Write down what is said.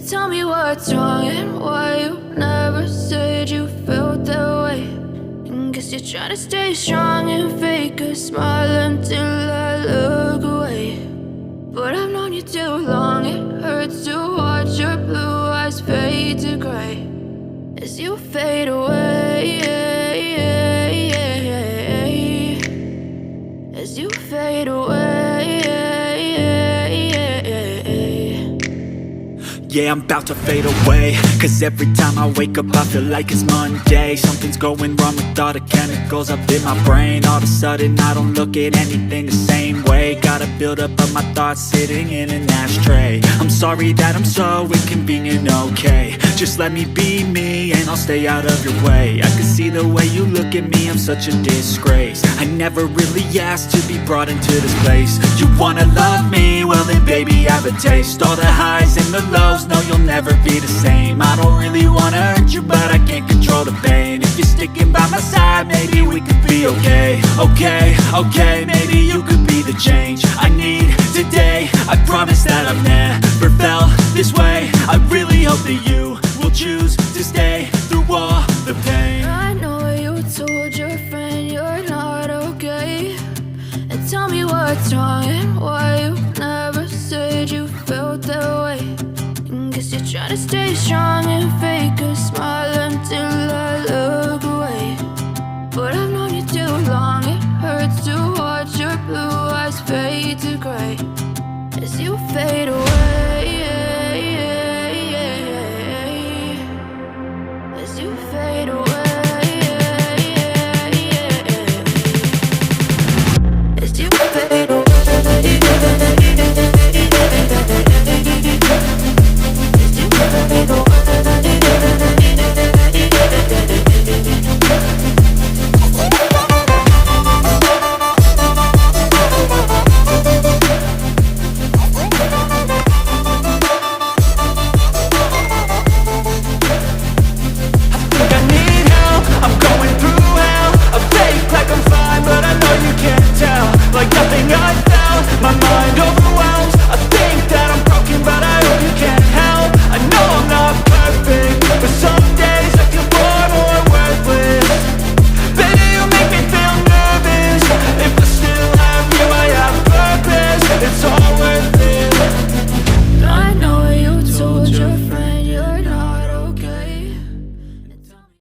Tell me what's wrong and why you never said you felt that way. And guess you're trying to stay strong and fake a smile until I look away. But I've known you too long, it hurts to watch your blue eyes fade to gray as you fade away, as you fade away. Yeah, I'm about to fade away, cause every time I wake up I feel like it's Monday. Something's going wrong with all the chemicals up in my brain. All of a sudden I don't look at anything the same way. Gotta build up of my thoughts sitting in an ashtray. I'm sorry that I'm so inconvenient, okay. Just let me be me and I'll stay out of your way. I can see the way you look at me, I'm such a disgrace. I never really asked to be brought into this place. You wanna love me? Well then baby have a taste. All the highs and the lows, no you'll never be the same. I don't really wanna hurt you but I can't control the pain. If you're sticking by my side, maybe we could be okay. Okay, maybe you could be the change I need today. I promise that I've never felt this way. I really hope that you will choose to stay through all the pain. I know you told your friend you're not okay. And tell me what's wrong and why you never said you felt that way. And guess you're trying to stay strong and fake a smile until I look away. But I've known you too long, it hurts to watch your blue eyes fade to gray as you fade away.